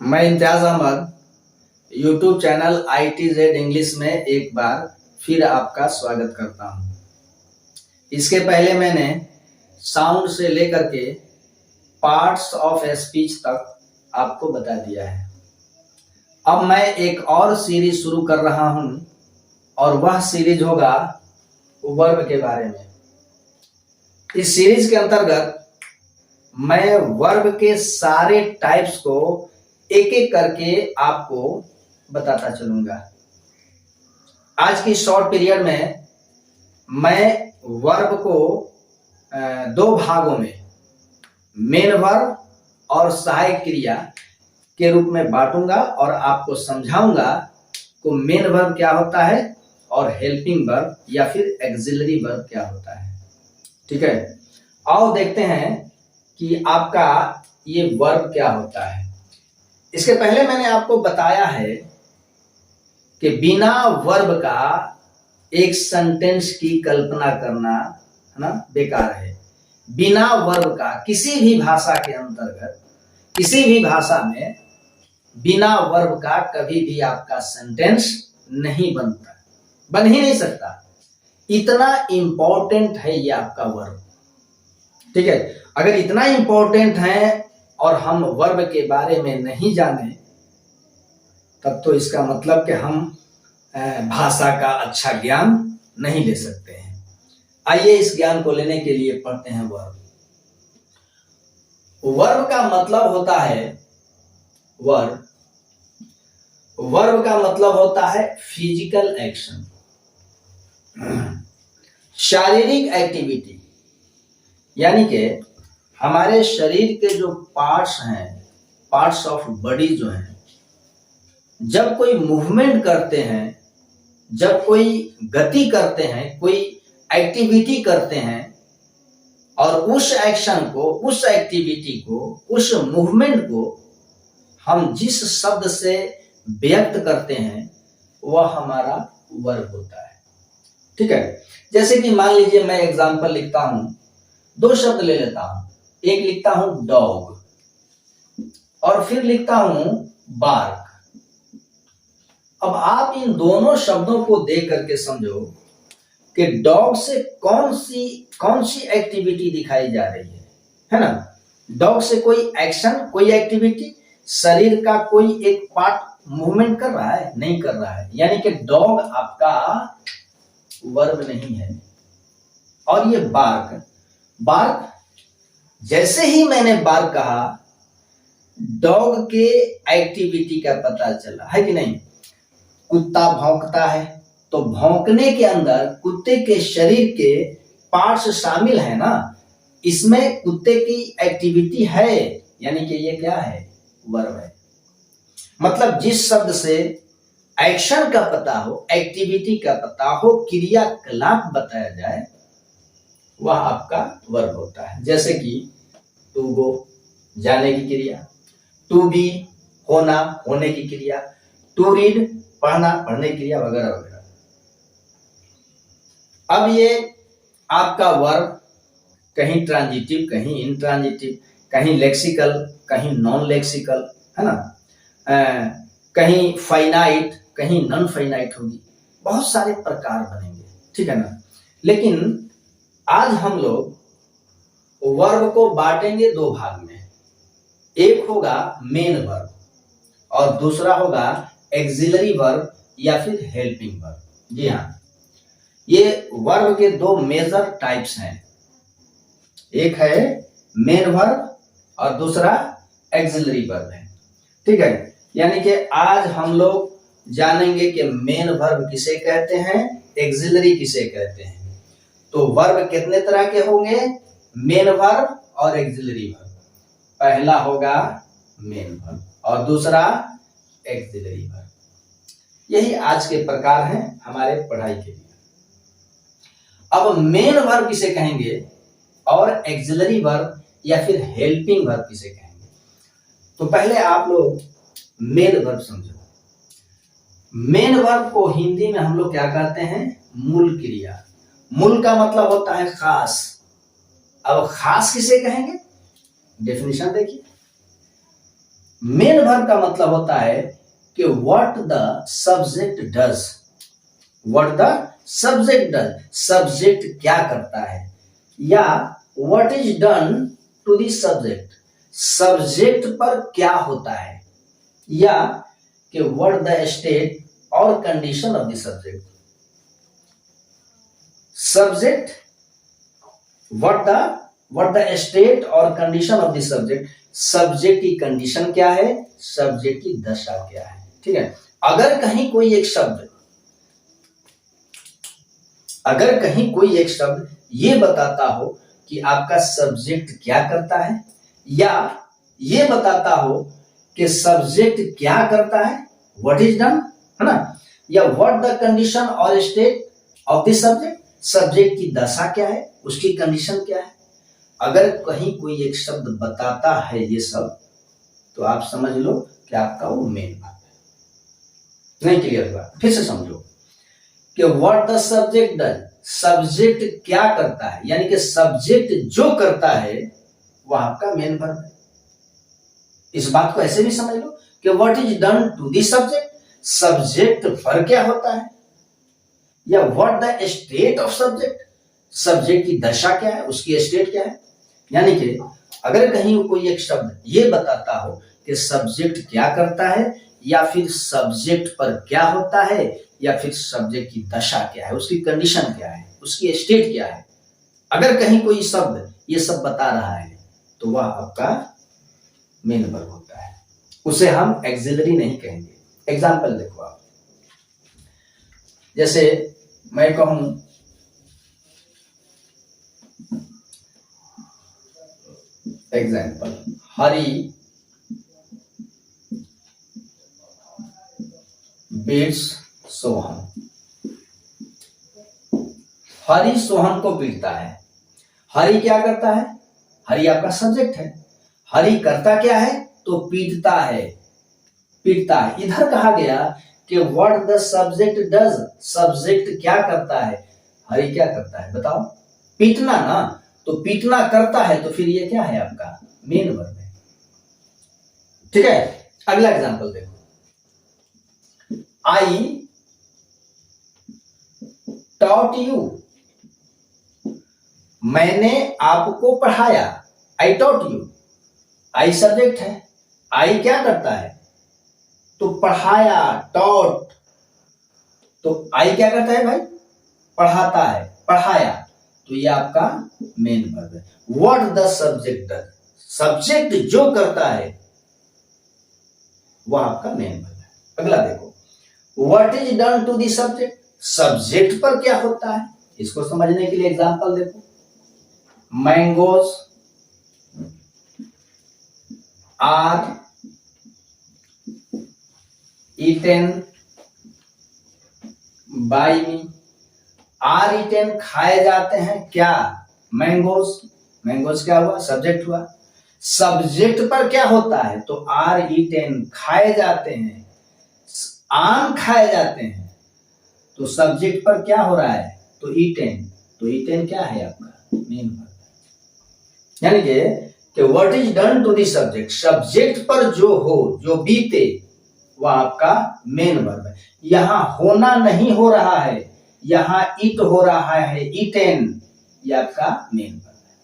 मैं Imtiaz Ahmed YouTube channel ITZ English में एक बार फिर आपका स्वागत करता हूं। इसके पहले मैंने साउंड से लेकर के पार्ट्स ऑफ स्पीच तक आपको बता दिया है। अब मैं एक और सीरीज शुरू कर रहा हूं और वह सीरीज होगा वर्ब के बारे में। इस सीरीज के अंतर्गत मैं वर्ब के सारे टाइप्स को एक एक करके आपको बताता चलूंगा। आज की शॉर्ट पीरियड में मैं वर्ब को दो भागों में मेन वर्ब और सहायक क्रिया के रूप में बांटूंगा और आपको समझाऊंगा कि मेन वर्ब क्या होता है और हेल्पिंग वर्ब या फिर एक्सिलरी वर्ब क्या होता है। ठीक है, आओ देखते हैं कि आपका ये वर्ब क्या होता है। इसके पहले मैंने आपको बताया है कि बिना वर्ब का एक सेंटेंस की कल्पना करना है ना बेकार है। बिना वर्ब का किसी भी भाषा के अंतर्गत किसी भी भाषा में बिना वर्ब का कभी भी आपका सेंटेंस नहीं बनता, बन ही नहीं सकता। इतना इंपॉर्टेंट है ये आपका वर्ब। ठीक है, अगर इतना इंपॉर्टेंट है और हम वर्ब के बारे में नहीं जाने तब तो इसका मतलब कि हम भाषा का अच्छा ज्ञान नहीं ले सकते हैं। आइए इस ज्ञान को लेने के लिए पढ़ते हैं वर्ब। वर्ब का मतलब होता है वर्ब का मतलब होता है फिजिकल एक्शन, शारीरिक एक्टिविटी। यानी कि हमारे शरीर के जो पार्ट्स हैं, पार्ट्स ऑफ बॉडी जो हैं, जब कोई मूवमेंट करते हैं, जब कोई गति करते हैं, कोई एक्टिविटी करते हैं और उस एक्शन को, उस एक्टिविटी को, उस मूवमेंट को हम जिस शब्द से व्यक्त करते हैं वह हमारा वर्ब होता है। ठीक है, जैसे कि मान लीजिए मैं एग्जांपल लिखता हूं, दो शब्द ले लेता हूं। एक लिखता हूं डॉग और फिर लिखता हूं बार्क। अब आप इन दोनों शब्दों को देख करके समझो कि डॉग से कौन सी एक्टिविटी दिखाई जा रही है ना। डॉग से कोई एक्शन, कोई एक्टिविटी, शरीर का कोई एक पार्ट मूवमेंट कर रहा है? नहीं कर रहा है। यानी कि डॉग आपका वर्ब नहीं है। और ये बार्क जैसे ही मैंने बार्क कहा, डॉग के एक्टिविटी का पता चला है कि नहीं। कुत्ता भौंकता है तो भौंकने के अंदर कुत्ते के शरीर के पार्ट्स शामिल है ना, इसमें कुत्ते की एक्टिविटी है। यानी कि ये क्या है? वर्ब है। मतलब जिस शब्द से एक्शन का पता हो, एक्टिविटी का पता हो, क्रियाकलाप बताया जाए, वह आपका वर्ब होता है। जैसे कि टू गो जाने की क्रिया, टू बी होना, होने की क्रिया, टू रीड पढ़ना, पढ़ने की क्रिया, वगैरह वगैरह। अब ये आपका वर्ब कहीं ट्रांजिटिव, कहीं इंट्रांजिटिव, कहीं लेक्सिकल, कहीं नॉन लेक्सिकल, है ना, कहीं फाइनाइट, कहीं नॉन फाइनाइट होगी। बहुत सारे प्रकार बनेंगे। ठीक है ना। लेकिन आज हम लोग वर्ब को बांटेंगे दो भाग में। एक होगा मेन वर्ब और दूसरा होगा एक्सिलरी वर्ब या फिर हेल्पिंग वर्ब। जी हाँ, ये वर्ब के दो मेजर टाइप्स हैं। एक है मेन वर्ब और दूसरा एक्सिलरी वर्ब है। ठीक है, यानी कि आज हम लोग जानेंगे कि मेन वर्ब किसे कहते हैं, एक्सिलरी किसे कहते हैं। तो वर्ब कितने तरह के होंगे? मेन वर्ब और एक्सिलरी वर्ब। पहला होगा मेन वर्ब और दूसरा एक्सिलरी वर्ब। यही आज के प्रकार हैं हमारे पढ़ाई के लिए। अब मेन वर्ब किसे कहेंगे और एक्सिलरी वर्ब या फिर हेल्पिंग वर्ब किसे कहेंगे? तो पहले आप लोग मेन वर्ब समझो। मेन वर्ब को हिंदी में हम लोग क्या कहते हैं? मूल क्रिया। मूल का मतलब होता है खास। अब खास किसे कहेंगे? डेफिनेशन देखिए, मेन वर्ब का मतलब होता है कि what the subject does, what the subject does, subject क्या करता है, या what is done to the subject, subject पर क्या होता है, या कि what the state or condition of the subject. Subject, what the state or condition of the subject, subject की कंडीशन क्या है, सब्जेक्ट की दशा क्या है। ठीक है, अगर कहीं कोई एक शब्द ये बताता हो कि आपका सब्जेक्ट क्या करता है, या ये बताता हो कि सब्जेक्ट क्या करता है, व्हाट इज डन, है ना, या व्हाट द कंडीशन और state of the subject, subject की दशा क्या है, उसकी कंडीशन क्या है, अगर कहीं कोई एक शब्द बताता है ये सब, तो आप समझ लो कि आपका वो मेन वर्ब है। नहीं क्लियर हुआ? फिर से समझो कि what the subject does, subject क्या करता है, यानी कि सब्जेक्ट जो करता है वह आपका मेन वर्ब है। इस बात को ऐसे भी समझ लो कि what is done to the subject, subject पर क्या होता है, या what the state of subject, subject की दशा क्या है, उसकी स्टेट क्या है। यानी कि अगर कहीं कोई एक शब्द ये बताता हो कि सब्जेक्ट क्या करता है, या फिर सब्जेक्ट पर क्या होता है, या फिर सब्जेक्ट की दशा क्या है, उसकी कंडीशन क्या है, उसकी स्टेट क्या है, अगर कहीं कोई शब्द ये सब बता रहा है तो वह आपका मेन वर्ब होता है, उसे हम एक्सिलरी नहीं कहेंगे। एग्जाम्पल देखो आप, जैसे मैं कहूं एग्जाम्पल, हरी बीट्स सोहन, हरी सोहन को पीटता है। हरी क्या करता है, हरी आपका सब्जेक्ट है, हरी करता क्या है, तो पीटता है, पीटता है। इधर कहा गया कि what the subject does, subject क्या करता है, हरी क्या करता है बताओ, पीटना ना, तो पीटना करता है, तो फिर ये क्या है आपका मेन वर्ब है। ठीक है, अगला एग्जांपल देखो, आई टॉट यू, मैंने आपको पढ़ाया, I taught you, I subject है, आई क्या करता है, तो पढ़ाया, टॉट, तो आई क्या करता है भाई, पढ़ाता है, पढ़ाया, तो ये आपका मेन वर्ब है। What the subject does, subject जो करता है वह आपका मेन वर्ब है। अगला देखो, what is done to the subject, subject पर क्या होता है, इसको समझने के लिए एग्जांपल देखो, mangoes are eaten by me, are eaten खाए जाते हैं क्या, मैंगोज, मैंगोज क्या हुआ, सब्जेक्ट हुआ, सब्जेक्ट पर क्या होता है, तो आर ईटेन खाए जाते हैं, आम खाए जाते हैं, तो सब्जेक्ट पर क्या हो रहा है, तो ईटेन, तो ईटेन क्या है आपका मेन वर्ब। यानी कि what is done to the subject, subject पर जो हो, जो बीते, वह आपका मेन वर्ब है। यहां होना नहीं हो रहा है, यहां इट हो रहा है, ईटेन, ये आपका मेन वर्ब है।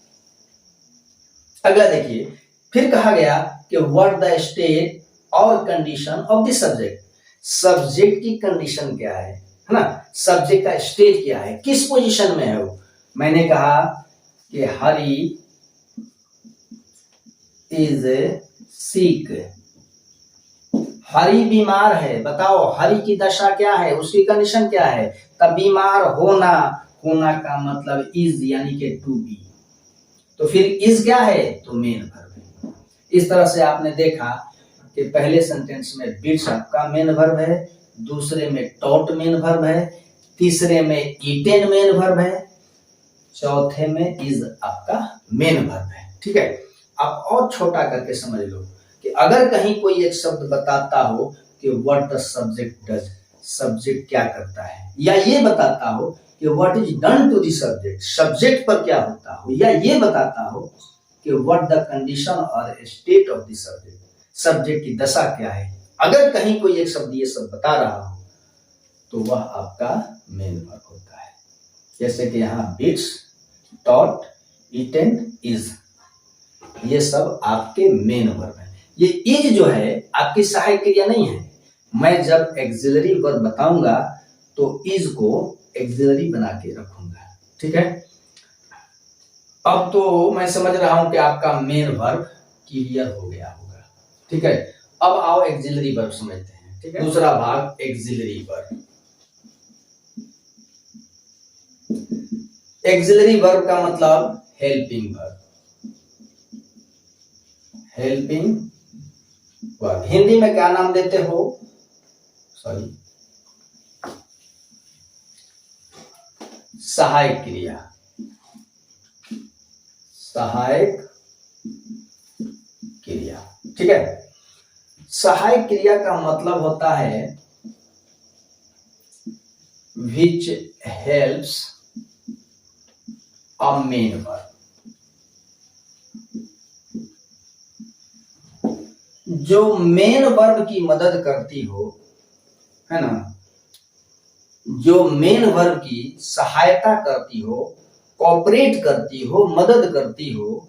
अगला देखिए, फिर कहा गया कि what the state or condition of the subject, subject की कंडीशन क्या है ना, सब्जेक्ट का स्टेट क्या है, किस पोजीशन में है वो। मैंने कहा कि हरी इज सिक, हरी बीमार है, बताओ हरी की दशा क्या है, उसकी कंडीशन क्या है, तब बीमार होना, होना का मतलब इज यानी कि टू बी, तो फिर इज क्या है, तो मेन वर्ब है। इस तरह से आपने देखा कि पहले सेंटेंस में बीट्स आपका मेन वर्ब है, दूसरे में टॉट मेन वर्ब है, तीसरे में ईटेन मेन वर्ब है, चौथे में इज आपका मेन वर्ब है। ठीक है, आप और छोटा करके समझ लो कि अगर कहीं कोई एक शब्द बताता हो कि what the subject does, subject क्या करता है, या ये बताता हो कि what is done to the subject, subject पर क्या होता हो, या ये बताता हो कि व्हाट द कंडीशन और state of the subject, subject की दशा क्या है। अगर कहीं कोई एक शब्द ये सब बता रहा हो तो वह आपका मेन वर्ब होता है। जैसे कि यहाँ बीट्स, टॉट, ईटेन, इज, ये सब आपके मेन वर्ब है। ये इज जो है आपकी सहायक क्रिया नहीं है। मैं जब एक्सिलरी वर्ब बताऊंगा तो इज को एक्सिलरी बना के रखूंगा। ठीक है, अब तो मैं समझ रहा हूं कि आपका मेन वर्ब क्लियर हो गया होगा। ठीक है, अब आओ एक्सिलरी वर्ब समझते हैं। ठीक है, दूसरा भाग एक्सिलरी वर्ब। एक्सिलरी वर्ब का मतलब helping verb. Helping verb Hindi में क्या नाम देते हो? सॉरी, सहायक क्रिया। सहायक क्रिया। ठीक है, सहायक क्रिया का मतलब होता है which helps a main verb। जो मेन वर्ब की मदद करती हो, है ना, जो मेन वर्ब की सहायता करती हो, कोऑपरेट करती हो, मदद करती हो,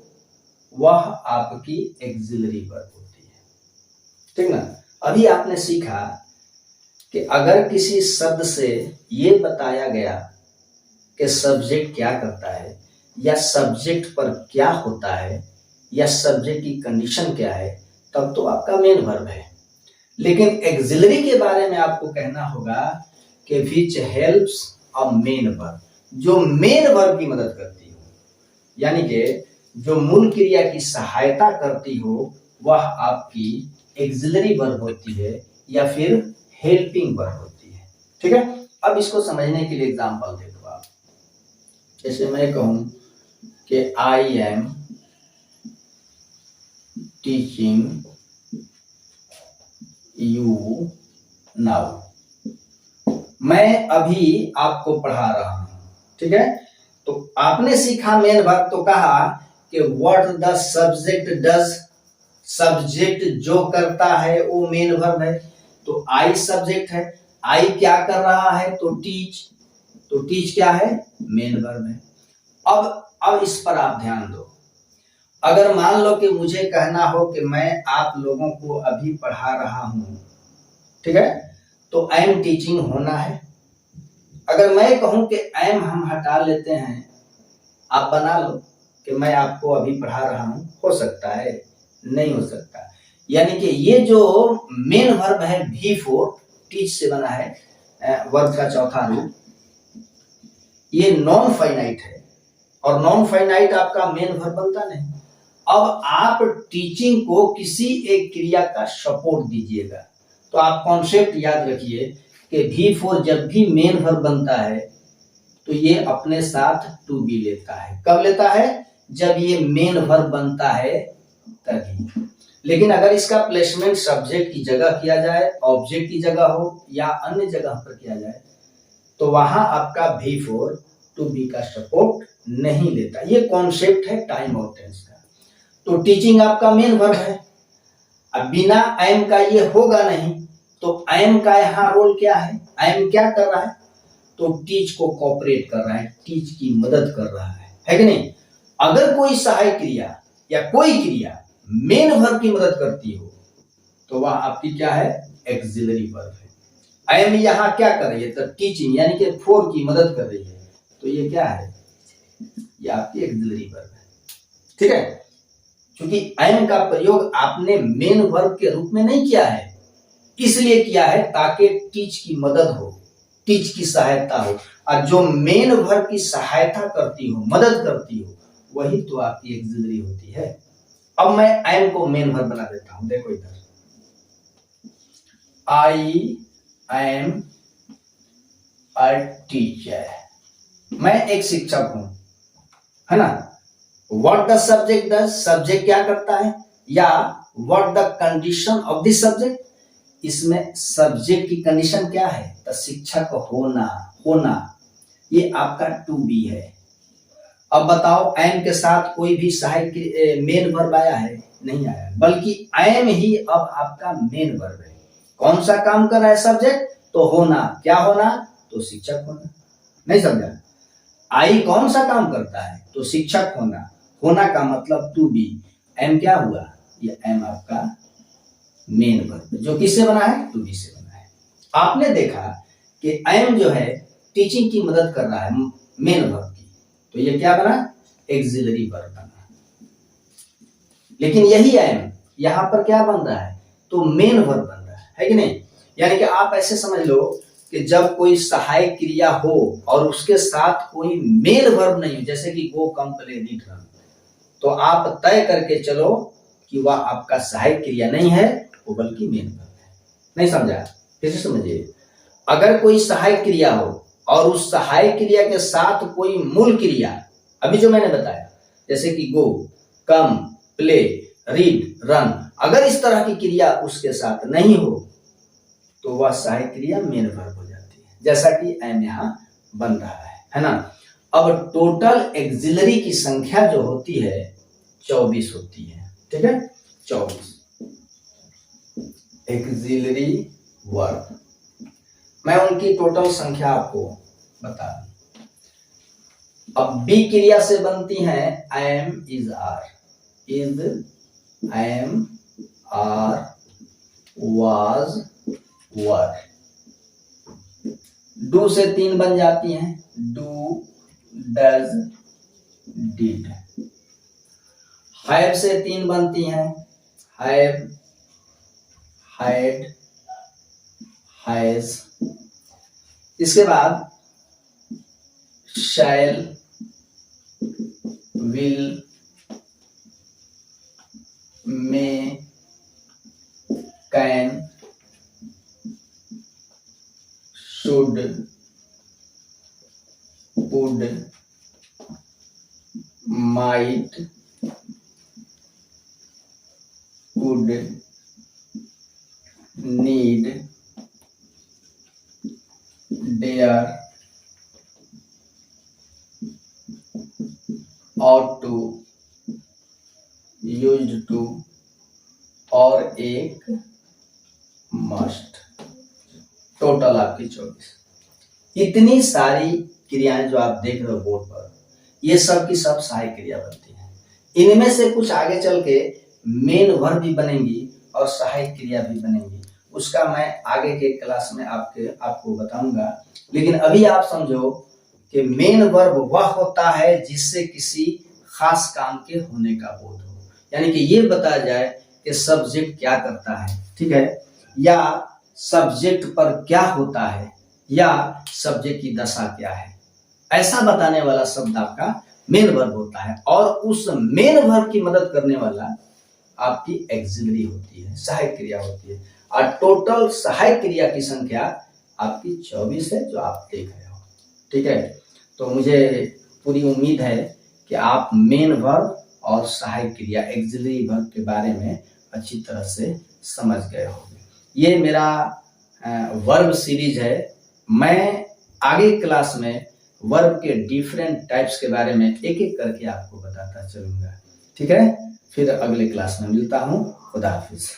वह आपकी एक्सिलरी वर्ब होती है। ठीक ना। अभी आपने सीखा कि अगर किसी शब्द से ये बताया गया कि सब्जेक्ट क्या करता है, या सब्जेक्ट पर क्या होता है, या सब्जेक्ट की कंडीशन क्या है, तब तो आपका मेन वर्ब है। लेकिन एक्सिलरी के बारे में आपको कहना होगा कि which helps a main verb, जो मेन वर्ब की मदद करती हो, यानी कि जो मूल क्रिया की सहायता करती हो, वह आपकी एक्सिलरी वर्ब होती है या फिर हेल्पिंग वर्ब होती है। ठीक है, अब इसको समझने के लिए एग्जांपल दे दो आप। जैसे मैं कहूं कि I am teaching you now, मैं अभी आपको पढ़ा रहा हूं। ठीक है, तो आपने सीखा मेन वर्ब, तो कहा कि what the subject does, subject जो करता है वो मेन वर्ब है। तो आई सब्जेक्ट है, आई क्या कर रहा है, तो टीच, तो टीच क्या है, मेन वर्ब है। अब इस पर आप ध्यान दो। अगर मान लो कि मुझे कहना हो कि मैं आप लोगों को अभी पढ़ा रहा हूं, ठीक है, तो आई एम टीचिंग होना है। अगर मैं कहूं कि एम हम हटा लेते हैं, आप बना लो कि मैं आपको अभी पढ़ा रहा हूं, हो सकता है, नहीं हो सकता। यानी कि ये जो मेन वर्ब है V4 टीच से बना है, वर्ब का चौथा रूप, ये नॉन फाइनाइट है, और नॉन फाइनाइट आपका मेन वर्ब बनता नहीं। अब आप टीचिंग को किसी एक क्रिया का सपोर्ट दीजिएगा। तो आप कॉन्सेप्ट याद रखिए कि V4 जब भी मेन वर्ब बनता है तो ये अपने साथ टू बी लेता है। कब लेता है? जब ये मेन वर्ब बनता है तभी। लेकिन अगर इसका प्लेसमेंट सब्जेक्ट की जगह किया जाए, ऑब्जेक्ट की जगह हो या अन्य जगह पर किया जाए, तो वहां आपका V4 टू बी का सपोर्ट नहीं लेता। ये कॉन्सेप्ट है टाइम और टेंस का। तो टीचिंग आपका मेन वर्ब है, अब बिना एम का ये होगा नहीं, तो एम का यहाँ रोल क्या है, एम क्या कर रहा है, तो टीच को कोऑपरेट कर रहा है, टीच की मदद कर रहा है कि नहीं। अगर कोई सहायक क्रिया या कोई क्रिया मेन वर्ब की मदद करती हो तो वह आपकी क्या है, एक्सिलरी वर्ब है। एम यहाँ क्या कर रही है, तो टीचिंग यानी कि फोर की मदद कर रही है, तो ये क्या है, ये आपकी एक्सिलरी वर्ब है। ठीक है, क्योंकि एम का प्रयोग आपने मेन वर्ब के रूप में नहीं किया है, इसलिए किया है ताकि टीच की मदद हो, टीच की सहायता हो, और जो मेन वर्ब की सहायता करती हो, मदद करती हो, वही तो आपकी एक्सिलरी होती है। अब मैं एम को मेन वर्ब बना देता हूं, देखो इधर, आई एम अ टीचर, मैं एक शिक्षक हूं, है ना। What the subject does, subject क्या करता है, या what the condition of the subject, इसमें सब्जेक्ट की कंडीशन क्या है, तो शिक्षक होना, होना, ये आपका टू बी है। अब बताओ एम के साथ कोई भी सहायक मेन वर्ब आया है, नहीं आया, बल्कि एम ही अब आपका मेन वर्ब है। कौन सा काम कर रहा है सब्जेक्ट? तो होना। क्या होना? तो शिक्षक होना। नहीं समझा? आई कौन सा काम करता है? तो शिक्षक होना। होना का मतलब टू बी। एम क्या हुआ? ये एम आपका मेन वर्ब जो किससे बना है? टू बी से बना है। आपने देखा कि एम जो है टीचिंग की मदद कर रहा है मेन वर्ब की, तो ये क्या बना? एक्सिलरी वर्ब बना। लेकिन यही एम यहां पर क्या बन रहा है? तो मेन वर्ब बन रहा है कि नहीं? यानी कि आप ऐसे समझ लो कि जब कोई सहायक क्रिया हो और उसके साथ कोई मेन वर्ब नहीं हो, जैसे कि गो, कम, प्ले, रीड, रन, तो आप तय करके चलो कि वह आपका सहायक क्रिया नहीं है, वो बल्कि मेन वर्ब है। नहीं समझा? फिर से समझिए। अगर कोई सहायक क्रिया हो और उस सहायक क्रिया के साथ कोई मूल क्रिया, अभी जो मैंने बताया, जैसे कि गो, कम, प्ले, रीड, रन, अगर इस तरह की क्रिया उसके साथ नहीं हो तो वह सहायक क्रिया मेन वर्ब हो जाती है, जैसा कि एम यहां बन रहा है ना? अब टोटल एक्सिलरी की संख्या जो होती है 24 होती है। ठीक है, 24 एक्सिलरी वर्ब। मैं उनकी टोटल संख्या आपको बता दूं। अब बी क्रिया से बनती है am, is, are, is, am, are, was, were. Do से 3 बन जाती हैं, डू, डज, डिड। हैव से 3 बनती हैं, हैव, हैड, हैज। इसके बाद shall, will, may, can, should, would, might, could, need, dare, ought to, used to और एक must। टोटल आपकी 24। इतनी सारी क्रियाएं जो आप देख रहे हो बोर्ड पर, ये सब की सब सहायक क्रिया बनती हैं। इनमें से कुछ आगे चल के मेन वर्ब भी बनेंगी और सहायक क्रिया भी बनेंगी, उसका मैं आगे के क्लास में आपको बताऊंगा। लेकिन अभी आप समझो कि मेन वर्ब वह होता है जिससे किसी खास काम के होने का बोध हो, यानी कि ये बताया जाए कि सब्जेक्ट क्या करता है, ठीक है, या सब्जेक्ट पर क्या होता है, या सब्जेक्ट की दशा क्या है, ऐसा बताने वाला शब्द आपका मेन वर्ब होता है। और उस मेन वर्ब की मदद करने वाला आपकी एक्सिलरी होती है, सहायक क्रिया होती है। और टोटल सहायक क्रिया की संख्या आपकी 24 है जो आप देख रहे हो। ठीक है, तो मुझे पूरी उम्मीद है कि आप मेन वर्ब और सहायक क्रिया एक्सिलरी वर्ब के बारे में अच्छी तरह से समझ गए होंगे। ये मेरा वर्ब सीरीज है। मैं आगे क्लास में वर्ब के डिफरेंट टाइप्स के बारे में एक एक करके आपको बताता चलूंगा। ठीक है, फिर अगले क्लास में मिलता हूँ। खुदा हाफिज।